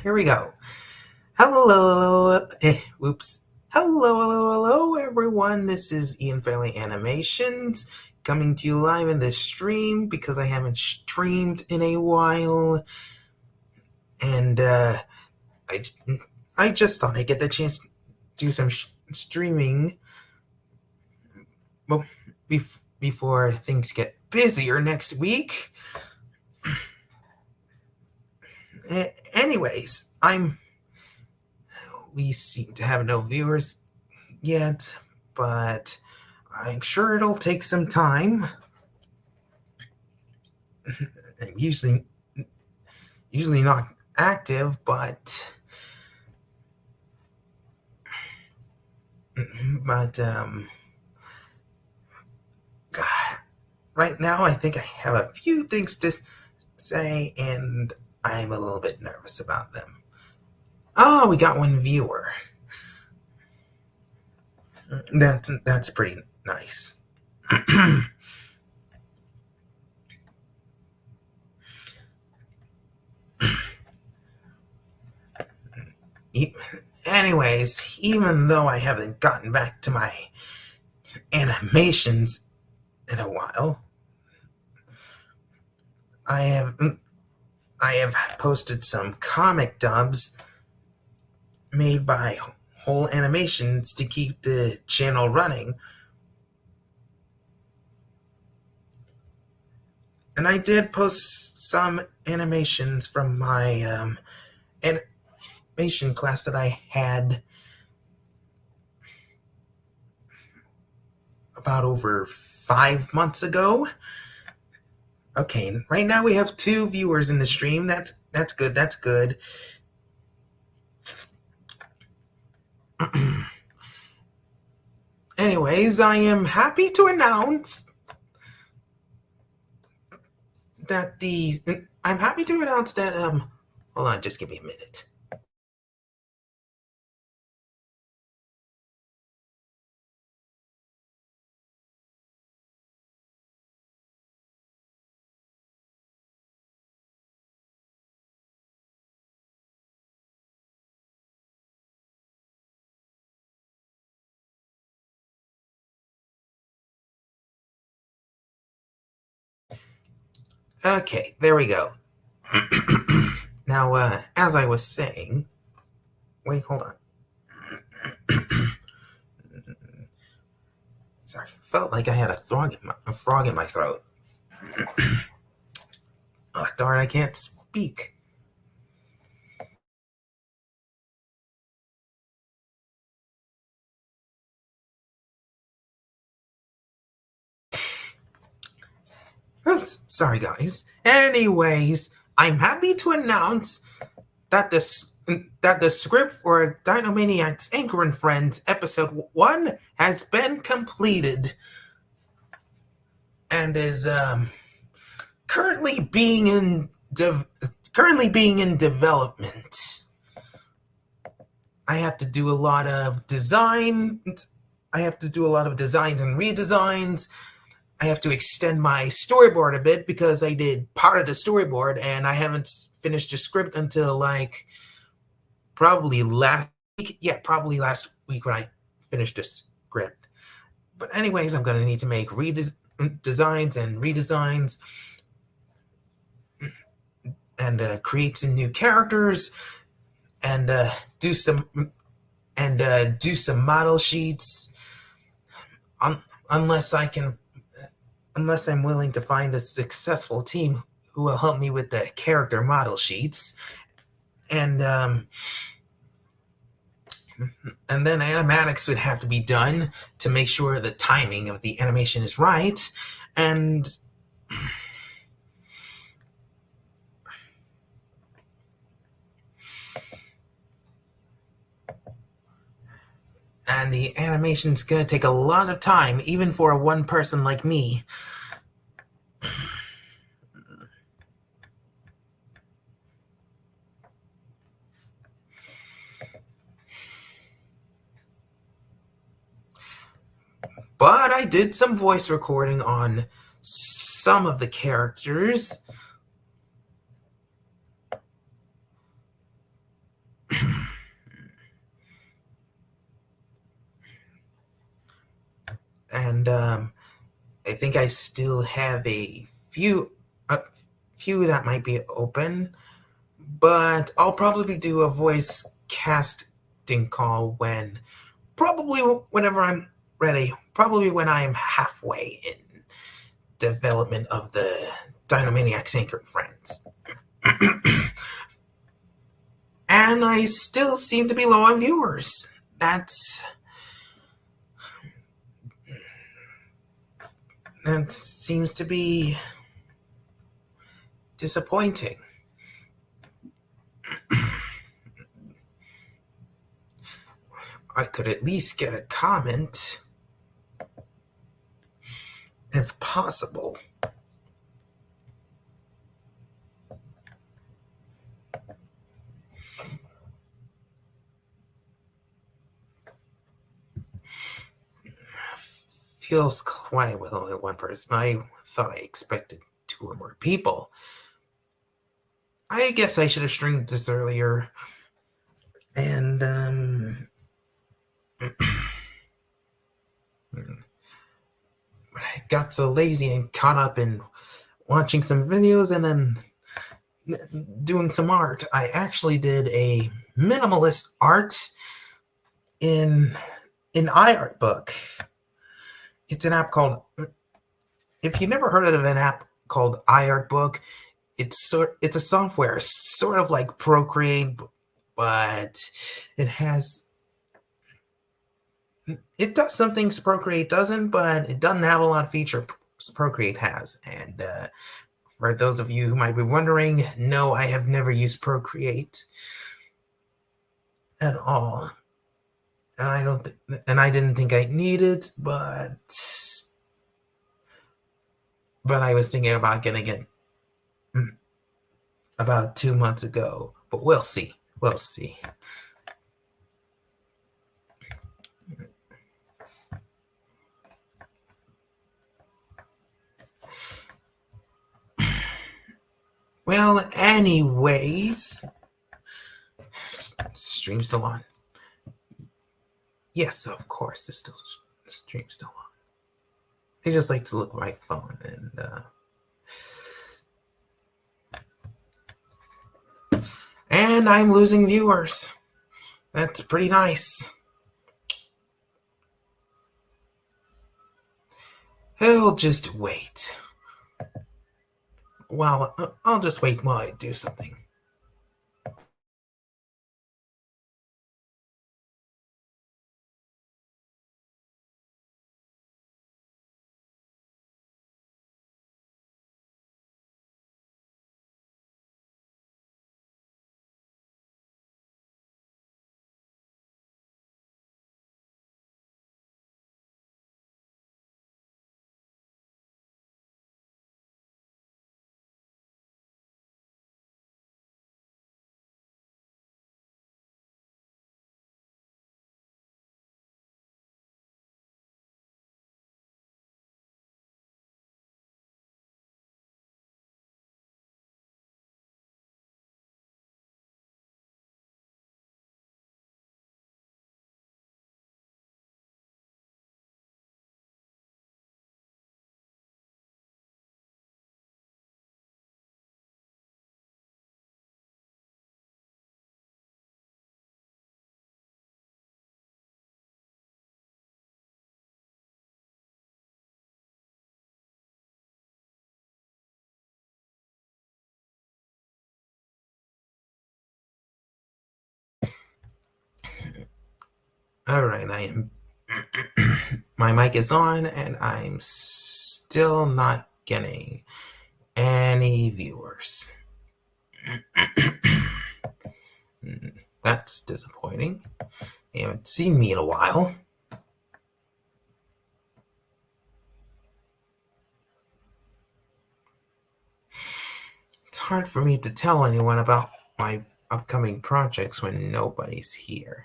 here we go. Hello, whoops. Hello, everyone. This is Ian Fairley Animations coming to you live in this stream because I haven't streamed in a while, and I just thought I'd get the chance to do some streaming, well, before things get busier next week. Anyways, we seem to have no viewers yet, but I'm sure it'll take some time. I'm usually not active, but right now I think I have a few things to say, and I'm a little bit nervous about them. Oh, we got one viewer. That's pretty nice. Anyways, even though I haven't gotten back to my animations in a while, I have posted some comic dubs made by Whole Animations to keep the channel running. And I did post some animations from my animation class that I had about over 5 months ago. Okay, right now we have 2 viewers in the stream. That's good. Anyways, I am happy to announce that hold on, just give me a minute. Okay, there we go. Now, as I was saying, wait, hold on. Sorry, felt like I had a frog in my throat. Oh, darn, I can't speak. Oops, sorry guys. Anyways, I'm happy to announce that the script for Dinomaniacs Anchor and Friends episode 1 has been completed and is currently being in development. I have to do a lot of designs. I have to do a lot of designs and redesigns. I have to extend my storyboard a bit because I did part of the storyboard and I haven't finished the script until probably last week. Yeah, probably last week when I finished the script. But anyways, I'm going to need to make designs and redesigns and create some new characters and do some model sheets. Unless I'm willing to find a successful team who will help me with the character model sheets. And then animatics would have to be done to make sure the timing of the animation is right. And the animation's gonna take a lot of time, even for a one person like me. But I did some voice recording on some of the characters. And I think I still have a few that might be open, but I'll probably do a voice casting call probably whenever I'm ready, probably when I'm halfway in development of the Dynamaniacs Anchored Friends. And I still seem to be low on viewers. That seems to be disappointing. I could at least get a comment, if possible. Feels quiet with only one person. I thought I expected 2 or more people. I guess I should have streamed this earlier. And, I got so lazy and caught up in watching some videos and then doing some art. I actually did a minimalist art in iArtBook. It's an app called. If you've never heard of an app called iArtBook, it's a software sort of like Procreate, but it does some things Procreate doesn't, but it doesn't have a lot of features Procreate has. And for those of you who might be wondering, no, I have never used Procreate at all. And I didn't think I need it, but I was thinking about getting it about 2 months ago. But we'll see. We'll see. Well, anyways, stream's still on. Yes, of course, the stream's still on. I just like to look at my phone and I'm losing viewers. That's pretty nice. He'll just wait. Well, I'll just wait while I do something. All right, I am. My mic is on, and I'm still not getting any viewers. That's disappointing. They haven't seen me in a while. It's hard for me to tell anyone about my upcoming projects when nobody's here.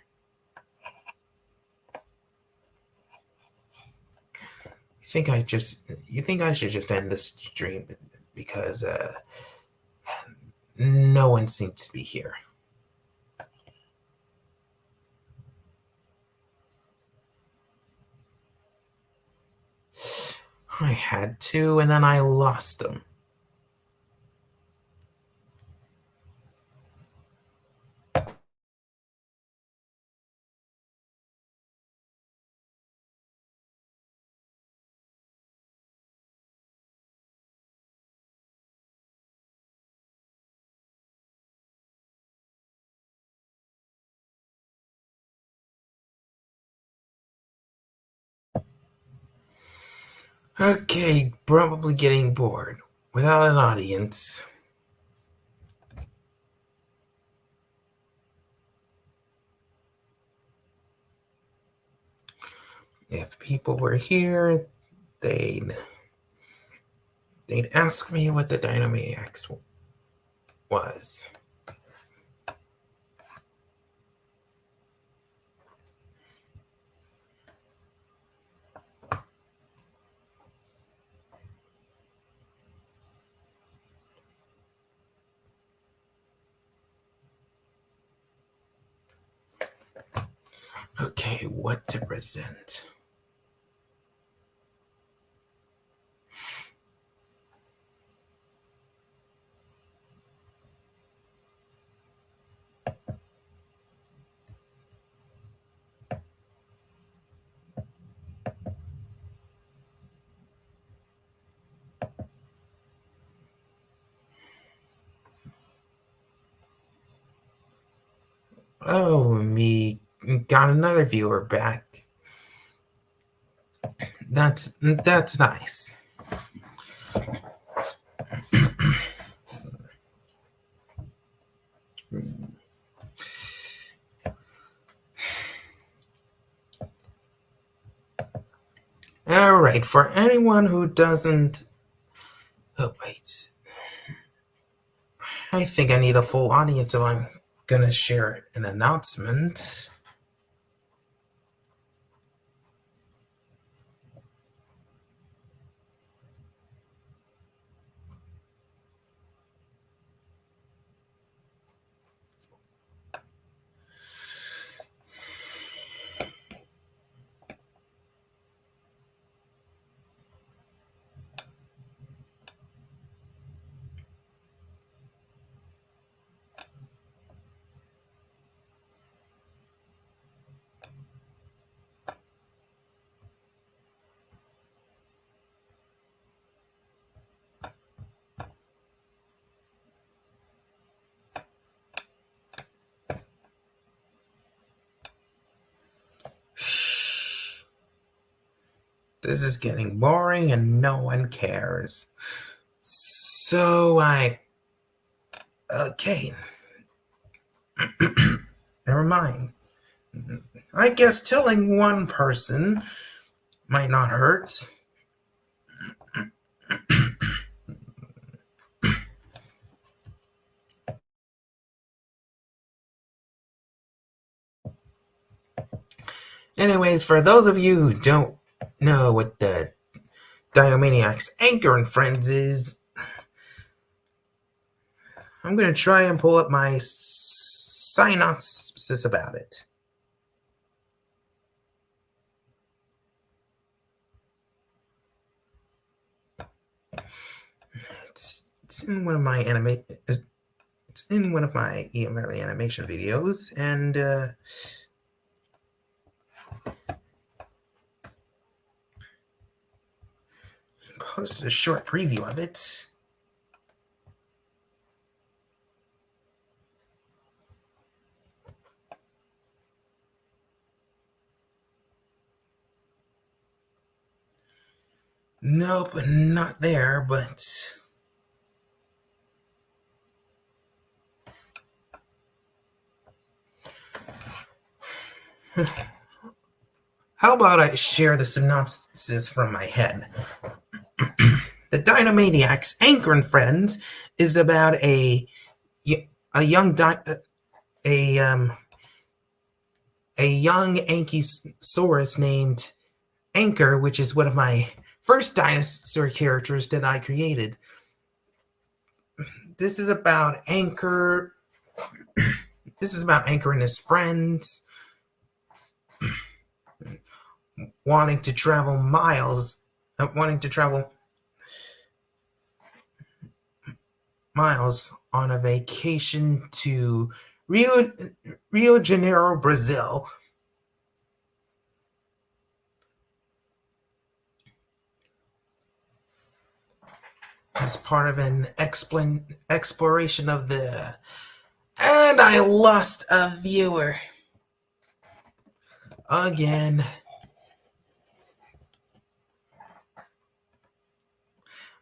You think I should just end this stream because no one seems to be here. I had to, and then I lost them. Okay, probably getting bored without an audience. If people were here, they'd ask me what the Dynamaniacs was. Okay, what to present? Oh, me got another viewer back. That's nice. All right, for anyone who doesn't. Oh, wait. I think I need a full audience if I'm gonna share an announcement. This is getting boring and no one cares. So okay. Never mind. I guess telling one person might not hurt. Anyways, for those of you who don't know what the Dynamaniacs Anchor and Friends is, I'm going to try and pull up my synopsis about it. It's in one of my it's in one of my early animation videos, and posted a short preview of it. Nope, not there, but how about I share the synopsis from my head? The Dynamaniacs Anchor and Friends is about a young young Ankylosaurus named Anchor, which is one of my first dinosaur characters that I created. This is about Anchor. This is about Anchor and his friends wanting to travel miles wanting to travel miles on a vacation to Rio, Rio Janeiro, Brazil, as part of an exploration of the. And I lost a viewer again.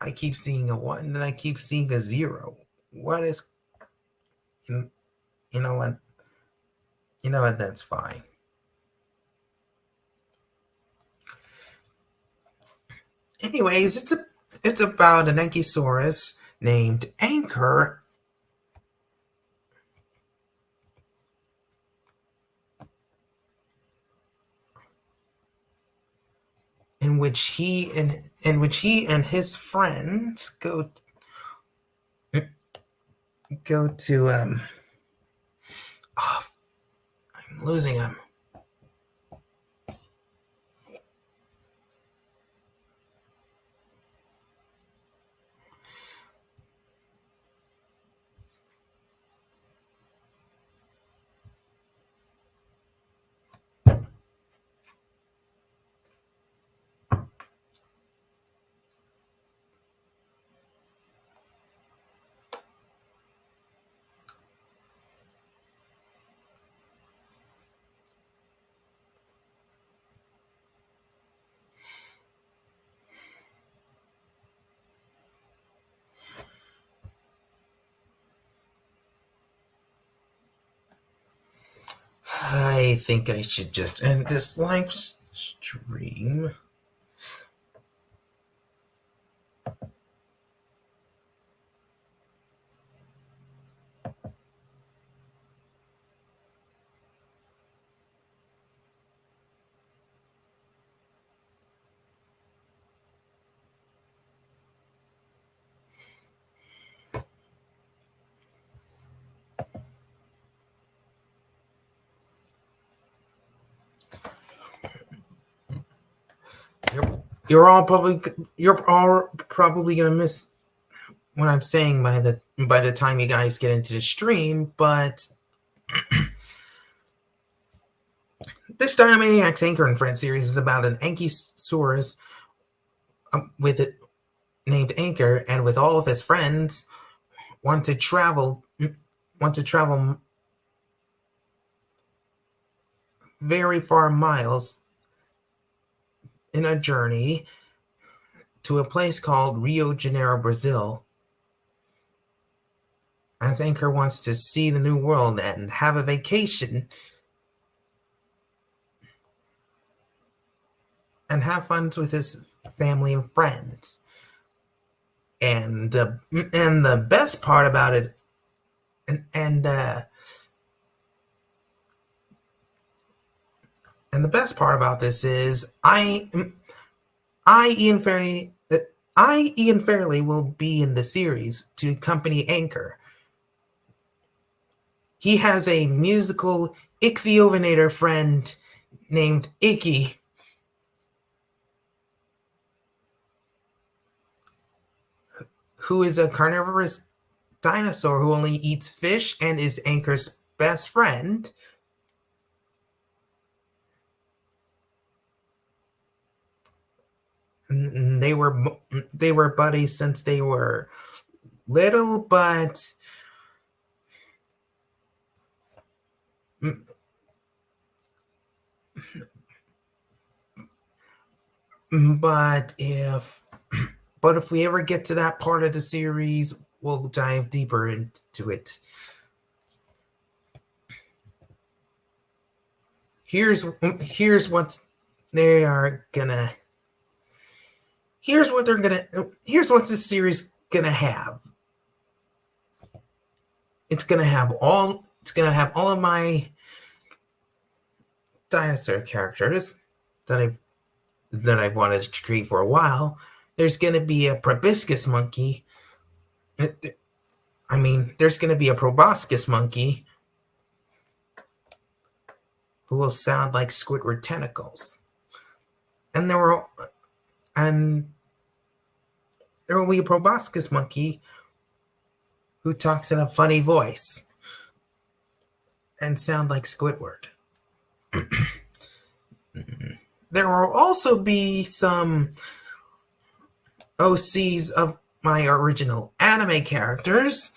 I keep seeing a 1, then I keep seeing a 0. What is. You know what? You know what? That's fine. Anyways, it's about an Ankylosaurus named Anchor, in which he and his friends go to oh, I'm losing him. I think I should just end this live stream. You're all probably gonna miss what I'm saying by the time you guys get into the stream, but this Dynamaniacs Anchor and Friends series is about an Ankylosaurus with it named Anchor, and with all of his friends want to travel very far miles in a journey to a place called Rio Janeiro, Brazil, as Anchor wants to see the new world and have a vacation and have fun with his family and friends. And the best part about it, and the best part about this is Ian Fairley will be in the series to accompany Anchor. He has a musical ichthyovenator friend named Icky, who is a carnivorous dinosaur who only eats fish and is Anchor's best friend. And they were buddies since they were little, but if we ever get to that part of the series, we'll dive deeper into it. Here's what this series gonna have. It's gonna have all of my dinosaur characters that I've wanted to create for a while. There's gonna be a proboscis monkey. There's gonna be a proboscis monkey who will sound like Squidward tentacles. And there And there will be a proboscis monkey who talks in a funny voice and sound like Squidward. There will also be some OCs of my original anime characters.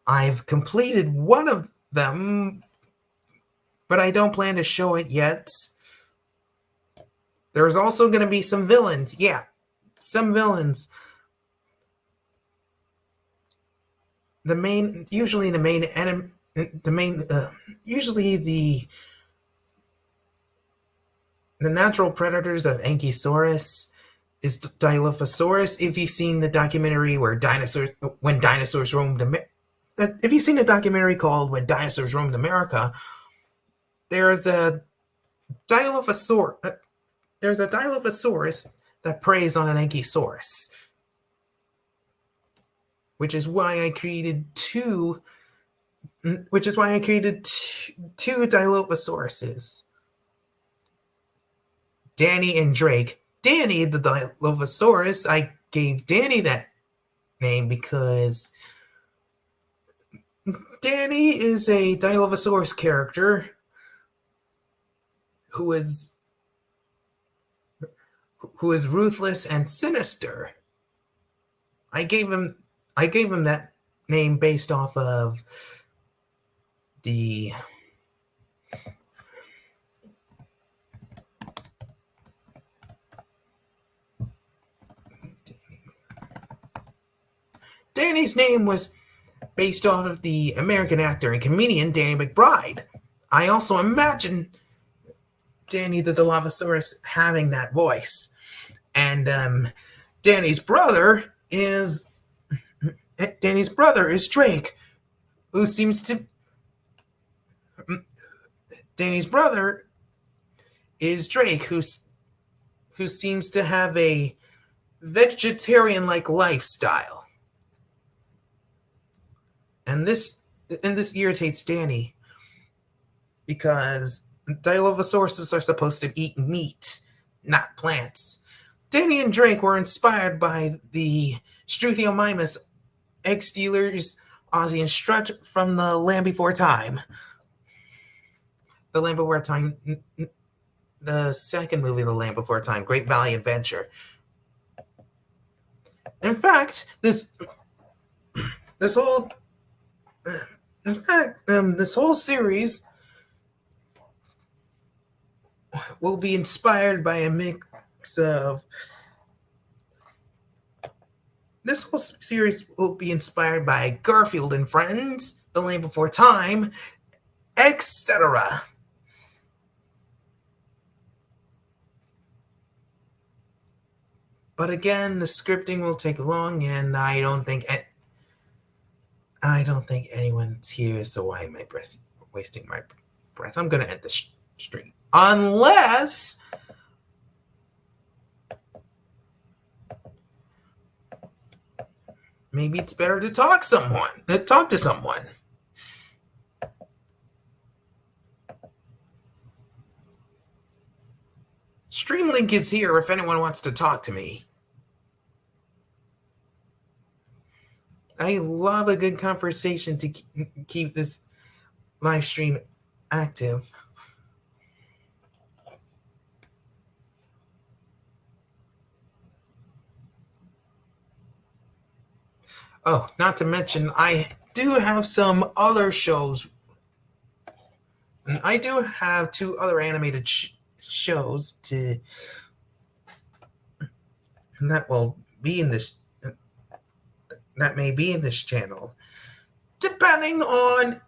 I've completed one of them, but I don't plan to show it yet. There's also going to be some villains. Yeah, some villains. Usually the natural predators of Ankylosaurus is Dilophosaurus. If you've seen the documentary when dinosaurs roamed if you've seen a documentary called When Dinosaurs Roamed America, there's a Dilophosaurus that preys on an Ankylosaurus, which is why I created two Dilophosauruses, Danny and Drake. Danny, the Dilophosaurus, I gave Danny that name because Danny is a Dilophosaurus character who is ruthless and sinister. I gave him that name based off of the Danny's name was based off of the American actor and comedian Danny McBride. I also imagine Danny the Dilophosaurus having that voice. And Danny's brother is Drake, who seems to have a vegetarian-like lifestyle. And this irritates Danny because Dilophosauruses are supposed to eat meat, not plants. Danny and Drake were inspired by the Struthiomimus egg stealers, Ozzy and Strut from The Land Before Time. The Land Before Time, the second movie, The Land Before Time, Great Valley Adventure. In fact, this whole series will be inspired by a mix of. This whole series will be inspired by Garfield and Friends, The Land Before Time, etc. But again, the scripting will take long, and I don't think anyone's here, so why am I wasting my breath? I'm going to end the stream. Unless maybe it's better to talk to someone. Streamlink is here if anyone wants to talk to me. I love a good conversation to keep this live stream active. Oh, not to mention, I do have some other shows. I do have 2 other animated shows that will be in this. That may be in this channel, depending on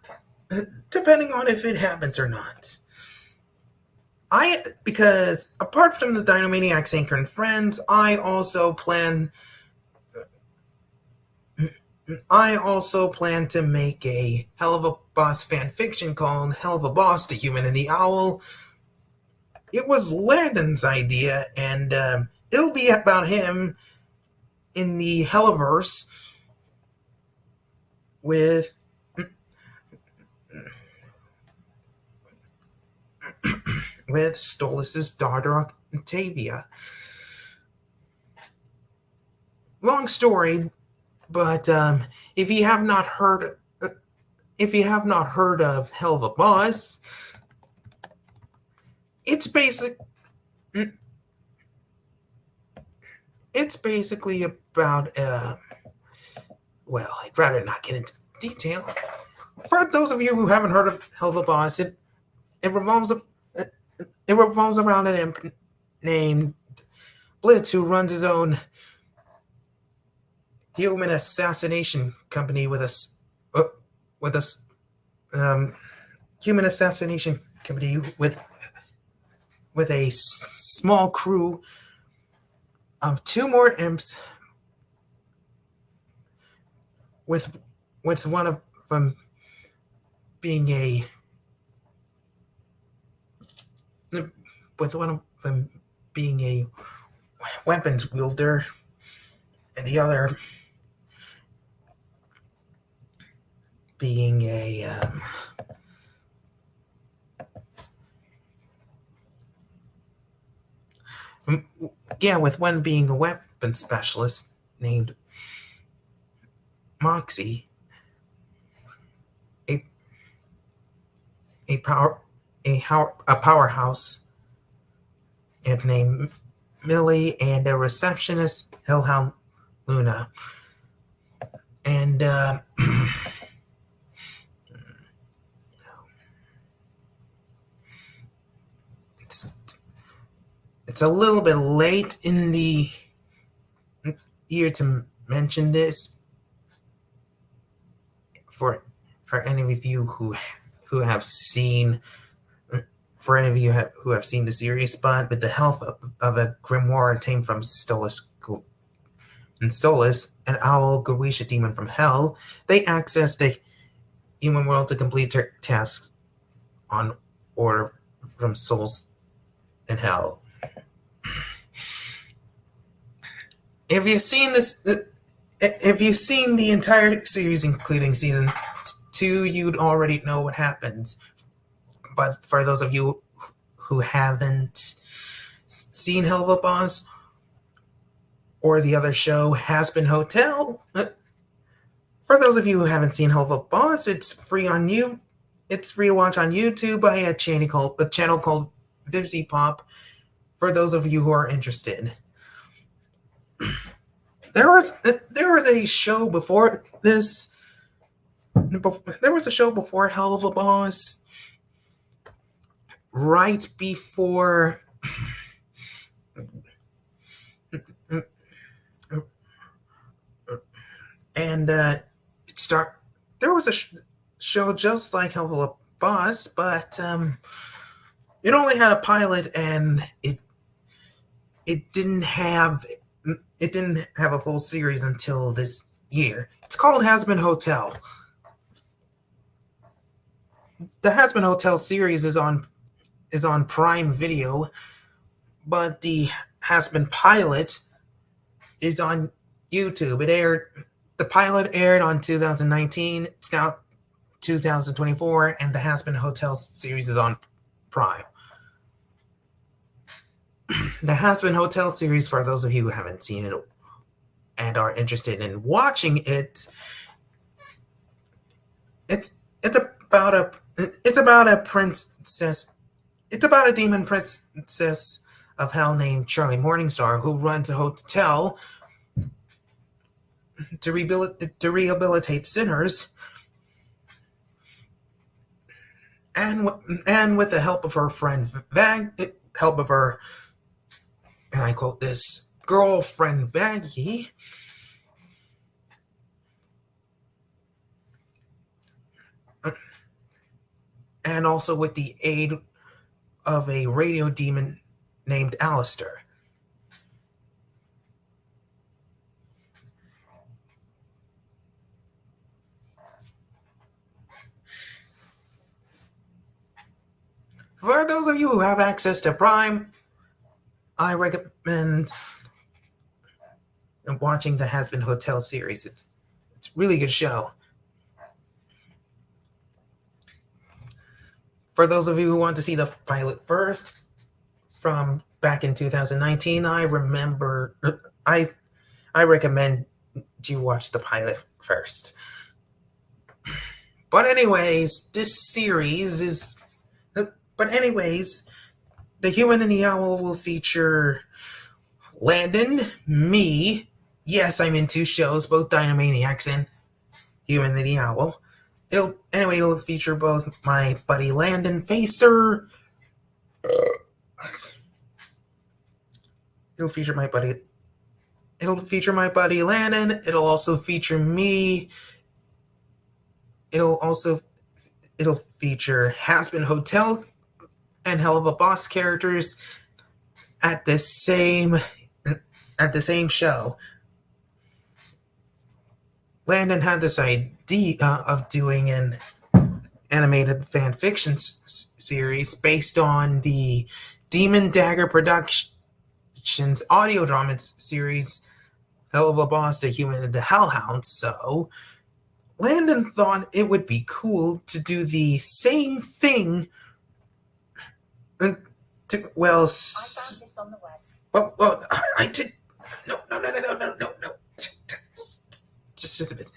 if it happens or not. Because apart from the Dinomaniacs Anchor and Friends, I also plan to make a Helluva Boss fan fiction called Helluva Boss: The Human and the Owl. It was Landon's idea, and it'll be about him in the Helluverse with Stolas's daughter Octavia. long story, but if you have not heard of Helva Boss, it's basically about well, I'd rather not get into detail. For those of you who haven't heard of Helva Boss, it revolves around an imp named Blitz who runs his own human assassination company with human assassination company with a small crew of two more imps, with one of them being a weapons wielder, and the other being a with one being a weapon specialist named Moxie, a powerhouse imp named Millie, and a receptionist, Hellhound Luna. And it's a little bit late in the year to mention this for any of you who have seen the series, but with the help of a grimoire obtained from Stolas, an owl Gorisha demon from hell, they access the human world to complete their tasks on order from souls in hell. If you've seen the entire series, including season 2, you'd already know what happens. But for those of you who haven't seen Helva Boss or the other show, Hazbin Hotel, for those of you who haven't seen Helva Boss, it's free to watch on YouTube by a channel called Vivzy Pop. For those of you who are interested, there was a show before this. There was a show before Helva Boss, right before and there was a show just like Helva Boss, but it only had a pilot, and it didn't have a full series until this year. It's called Hazbin Hotel. The Hazbin Hotel series is on Prime Video, but the Hazbin pilot is on YouTube. The pilot aired on 2019. It's now 2024, and the Hazbin Hotel series is on Prime. The Hazbin Hotel series, for those of you who haven't seen it and are interested in watching it, it's about a princess. It's about a demon princess of hell named Charlie Morningstar, who runs a hotel to rehabilitate sinners, and with the help of her friend and I quote this, girlfriend Vaggie, and also with the aid of a radio demon named Alistair. For those of you who have access to Prime, I recommend watching the Hazbin Hotel series. It's a really good show. For those of you who want to see the pilot first, from back in 2019, I I recommend you watch the pilot first. But anyways, this series is. But anyways, The Human and the Owl will feature Landon, me. Yes, I'm in two shows, both Dynamaniacs and Human and the Owl. It'll feature both my buddy Landon Facer. It'll feature my buddy. It'll feature my buddy Landon. It'll also feature me. It'll feature Hazbin Hotel and Hell of a Boss characters at the same show. Landon had this idea of doing an animated fan fiction series based on the Demon Dagger Productions audio drama series Hell of a Boss, The Human and the Hellhound. So Landon thought it would be cool to do the same thing. I found this on the web. Well, I did. No. Just a bit.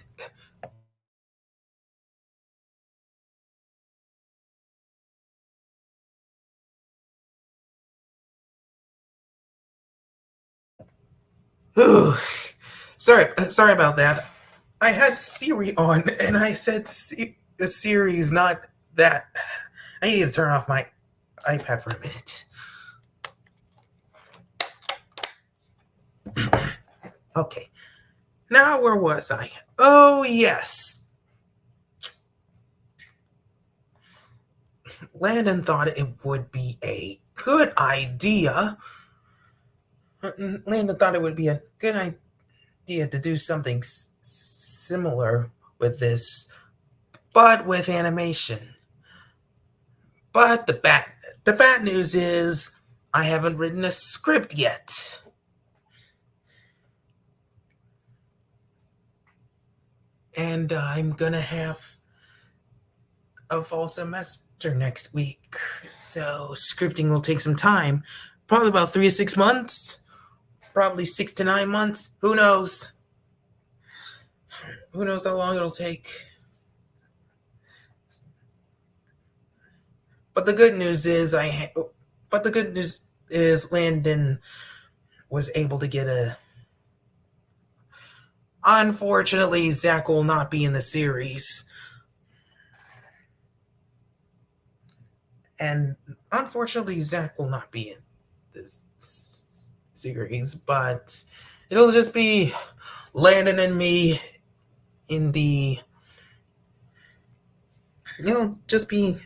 Ooh, sorry about that. I had Siri on, and I said the series, not that. I need to turn off my iPad for a minute. Okay. Now, where was I? Oh, yes. Landon thought it would be a good idea. Landon thought it would be a good idea to do something similar with this, but with animation. But the bad news is I haven't written a script yet. And I'm gonna have a fall semester next week, so scripting will take some time. Probably about 3 to 6 months. Probably 6 to 9 months. Who knows? Who knows how long it'll take? But the good news is Landon was able to get a. Unfortunately, Zach will not be in the series. And unfortunately, Zach will not be in this series, but it'll just be Landon and me in the. It'll just be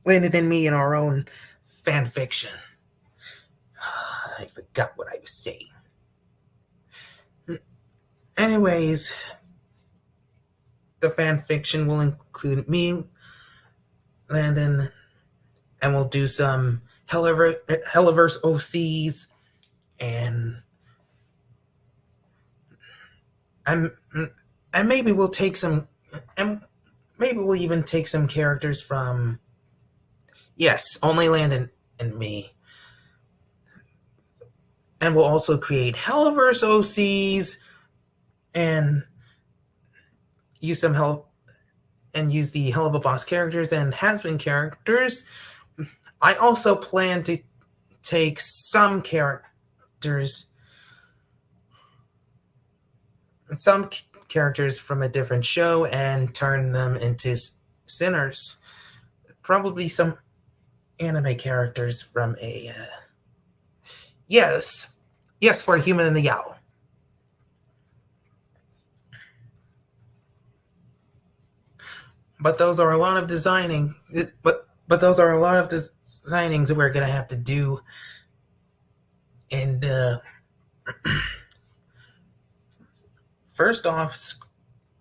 Landon and me in our own fan fiction. I forgot what I was saying. Anyways, the fan fiction will include me, Landon, and we'll do some Helliverse OCs and maybe we'll take some, and maybe we'll even take some characters from. Yes, only Landon and me. And we'll also create Helliverse OCs and use the Hell of a Boss characters and Hazbin characters. I also plan to take some characters from a different show and turn them into sinners. Probably some anime characters from a. Yes, for Human and the Owl. But those are a lot of designing. But those are a lot of designings that we're gonna have to do. And first off,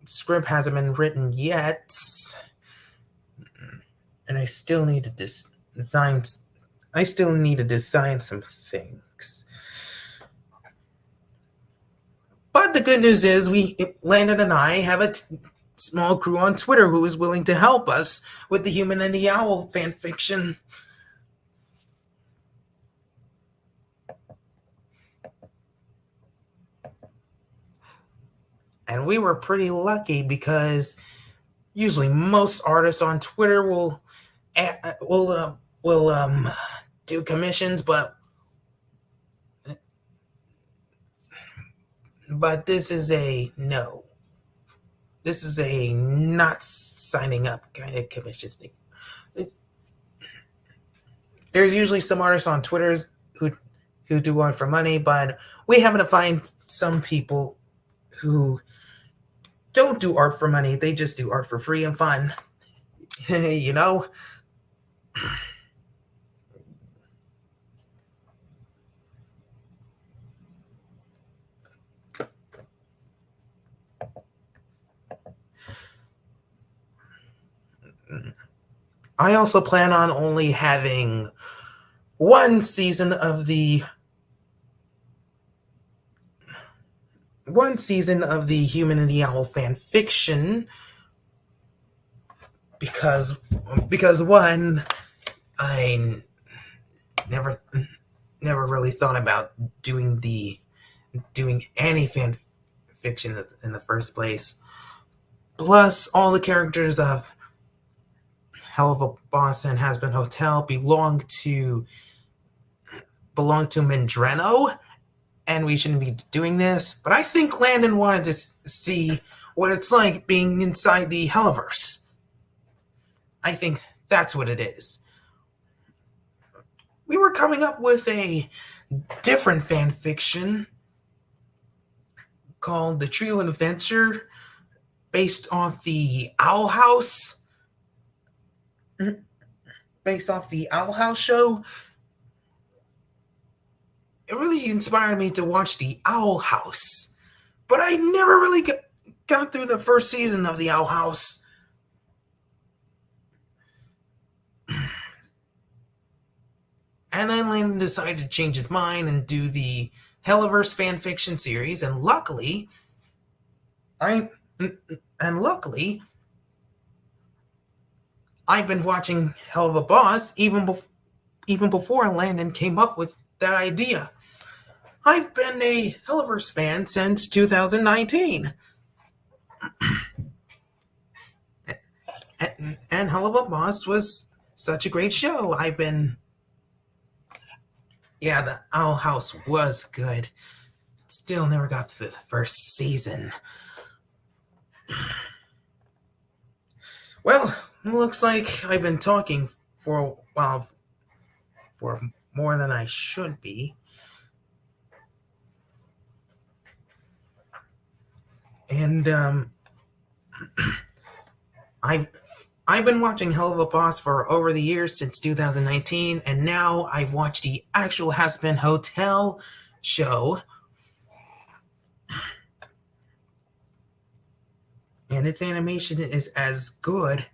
script hasn't been written yet, and I still need to design. I still need to design some things. But the good news is, Landon and I have a small crew on Twitter who is willing to help us with the Human and the Owl fanfiction. And we were pretty lucky because usually most artists on Twitter will do commissions, but this is a no. This is a not signing up kind of commission thing. There's usually some artists on Twitter who do art for money, but we happen to find some people who don't do art for money. They just do art for free and fun. You know? I also plan on only having one season of the Human and the Owl fan fiction because one, I never really thought about doing any fan fiction in the first place. Plus, all the characters of Helluva Boss and Hazbin Hotel belong to Mindreno, and we shouldn't be doing this. But I think Landon wanted to see what it's like being inside the Helliverse. I think that's what it is. We were coming up with a different fan fiction called The Trio Adventure, based off the Owl House. Based off the Owl House show. It really inspired me to watch the Owl House. But I never really got through the first season of the Owl House. And then Landon decided to change his mind and do the Helliverse fanfiction series, and luckily, I've been watching Helluva Boss even before Landon came up with that idea. I've been a Helliverse fan since 2019. And Helluva Boss was such a great show. Yeah, the Owl House was good. Still never got through the first season. Well, looks like I've been talking for a while, for more than I should be. And I've been watching Helluva Boss for over the years since 2019, and now I've watched the actual Hazbin Hotel show. And its animation is as good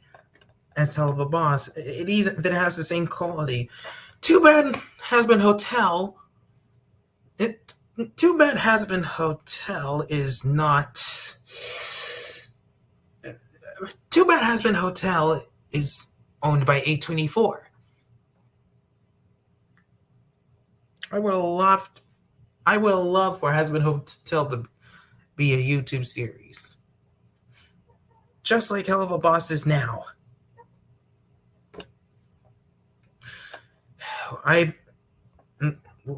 as Helluva Boss. It has the same quality. Too bad Hazbin Hotel is not. Too bad Hazbin Hotel is owned by A24. I would love for Hazbin Hotel to be a YouTube series, just like Helluva Boss is now.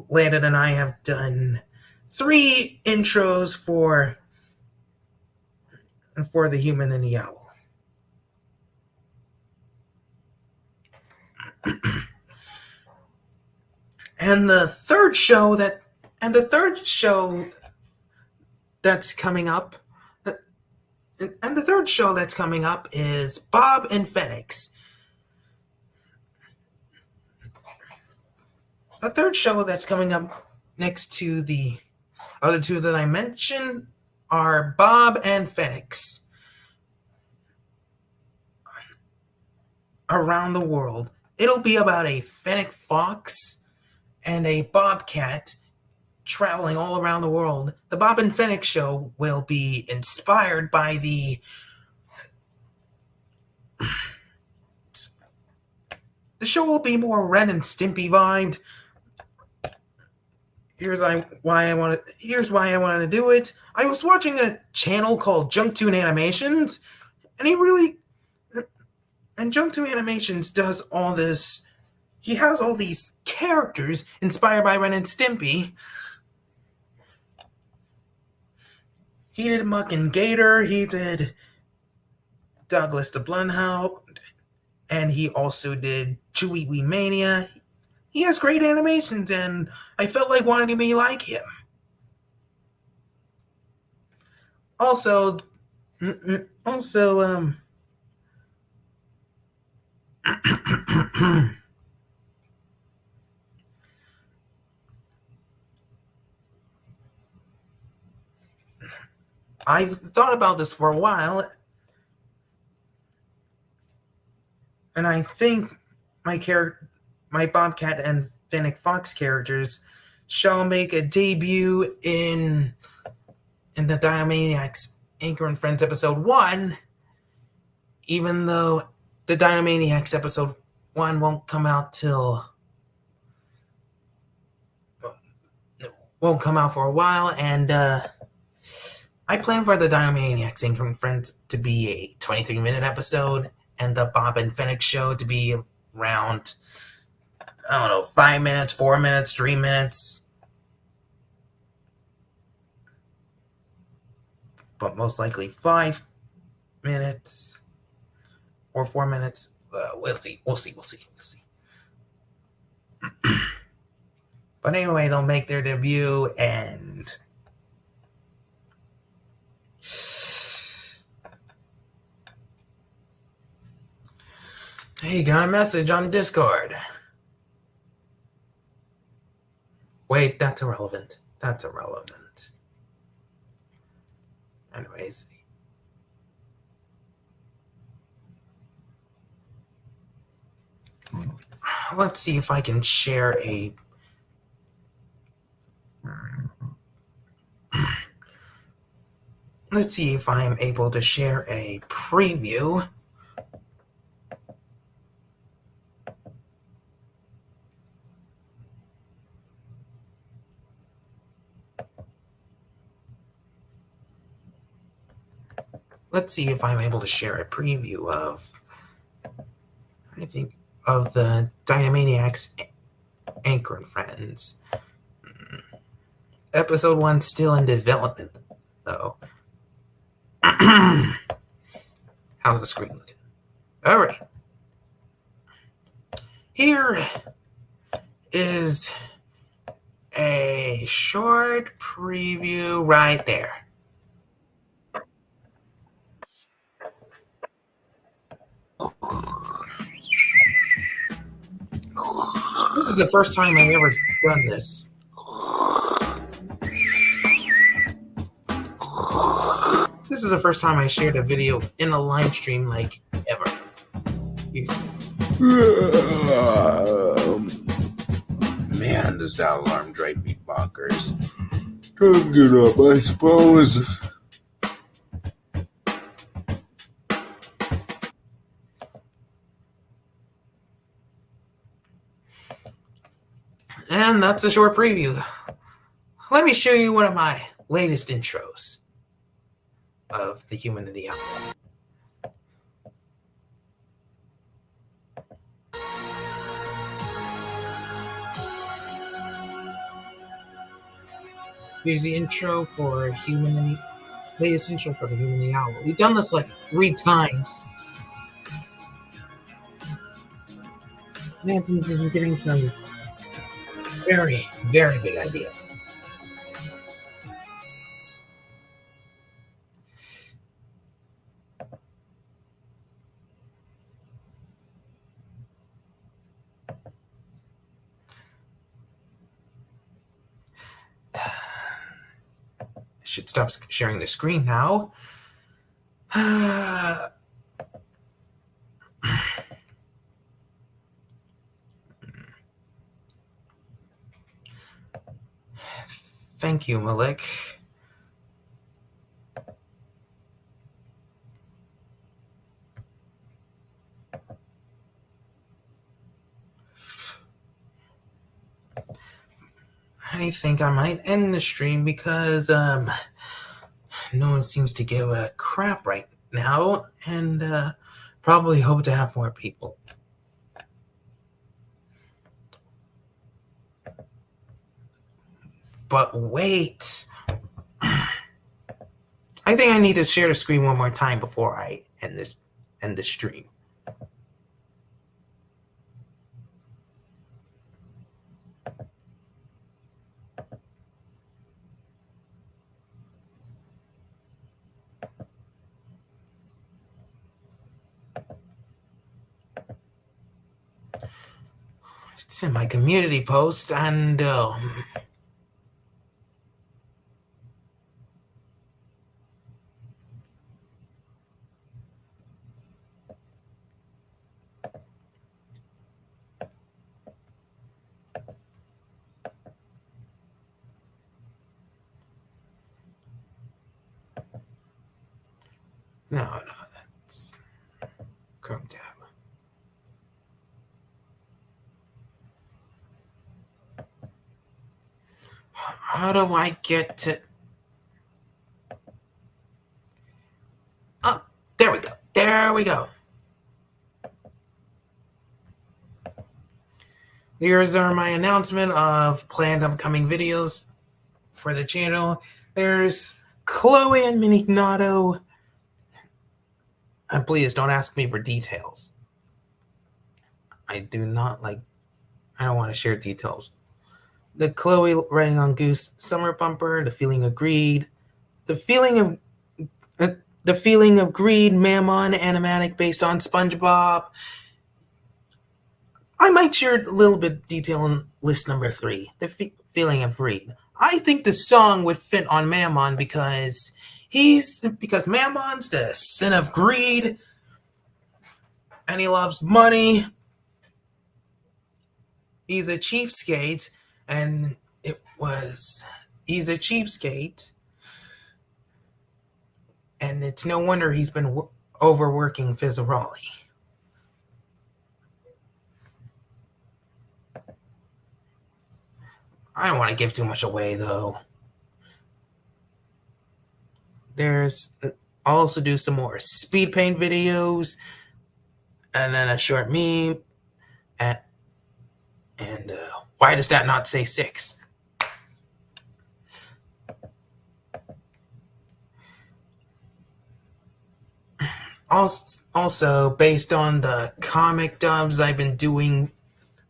Landon and I have done 3 intros for The Human and the Owl. And the third show that's coming up is Bob and Phoenix. The third show that's coming up next to the other 2 that I mentioned are Bob and Phoenix. Around the world. It'll be about a fennec fox and a bobcat traveling all around the world. The Bob and Phoenix show will be inspired by the show will be more Ren and Stimpy vibed. Here's why I wanted to do it. I was watching a channel called Junktoon Animations, and Junktoon Animations does all this. He has all these characters inspired by Ren and Stimpy. He did Muck and Gator, he did Douglas the Blumhound, and he also did Chewy Wee Mania. He has great animations, and I felt like wanting to be like him. Also, I've thought about this for a while, and I think my Bobcat and Fennec Fox characters shall make a debut in the Dynamaniacs Anchor and Friends episode 1, even though the Dynamaniacs episode 1 won't come out for a while, and I plan for the Dynamaniacs Anchor and Friends to be a 23-minute episode, and the Bob and Fennec show to be around, 5 minutes, 4 minutes, 3 minutes. But most likely 5 minutes or 4 minutes. We'll see. But anyway, they'll make their debut, and hey, got a message on Discord. Wait, that's irrelevant. Anyways. Let's see if I can share a... Let's see if I am able to share a preview. Let's see if I'm able to share a preview of, of the Dynamaniacs Anchor and Friends. Episode 1 still in development, though. How's the screen looking? Alright. Here is a short preview right there. This is the first time I've ever done this. This is the first time I shared a video in a live stream, like, ever. Man, does that alarm drive me bonkers. Time to get up, I suppose. And that's a short preview. Let me show you one of my latest intros of The Human and the Owl. Here's the intro for latest intro for The Human and the Owl. We've done this like 3 times. Nancy has been getting some very, very big ideas. Should stop sharing the screen now. Thank you, Malik. I think I might end the stream because no one seems to give a crap right now, and probably hope to have more people. But wait. I think I need to share the screen one more time before I end the stream. It's in my community post, and no, that's Chrome tab. How do I get to? Oh, there we go. There we go. Here's my announcement of planned upcoming videos for the channel. There's Chloe and Minignato. And please don't ask me for details. I don't want to share details. The Chloe Riding on Goose Summer Bumper, The Feeling of Greed, The Feeling of Greed Mammon animatic based on SpongeBob. I might share a little bit of detail in list number 3, The Feeling of Greed. I think the song would fit on Mammon because Mammon's the sin of greed, and he loves money. He's a cheapskate, and he's a cheapskate, and it's no wonder he's been overworking Fizzaroli. I don't want to give too much away, though. I'll also do some more speed paint videos, and then a short meme, and why does that not say 6? Also, based on the comic dubs I've been doing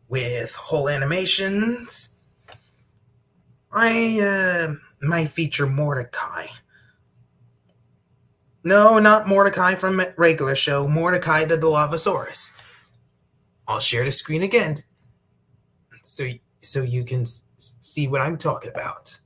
with whole animations, I might feature Mordecai. No, not Mordecai from regular show, Mordecai the Dilophosaurus. I'll share the screen again so you can see what I'm talking about.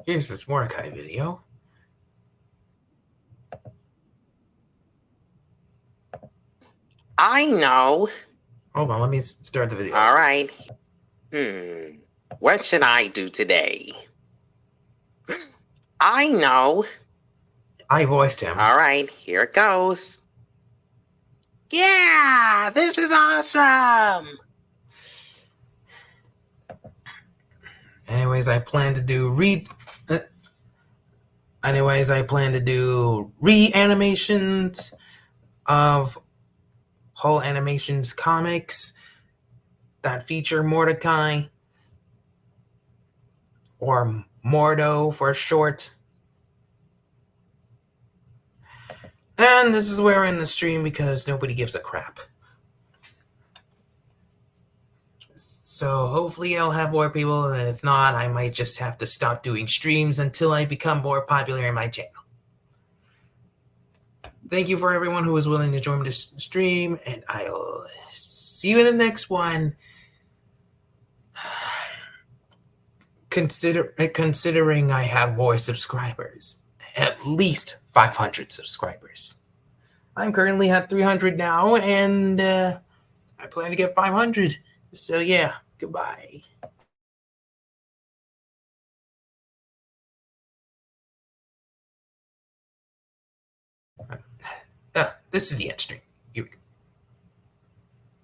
Here's this Mordecai video. I know. Hold on, let me start the video. All right. What should I do today? I know. I voiced him. All right, here it goes. Yeah, this is awesome. Anyways, I plan to do re-animations of whole animations comics that feature Mordecai, or Mordo for short. And this is where I end the stream because nobody gives a crap. So hopefully I'll have more people, and if not, I might just have to stop doing streams until I become more popular in my channel. Thank you for everyone who was willing to join this stream, and I'll see you in the next one. Considering I have more subscribers, at least 500 subscribers. I'm currently at 300 now, and I plan to get 500. So yeah, goodbye. This is the end stream.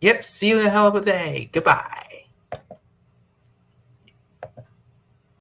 Yep, see you in a hell of a day. Goodbye.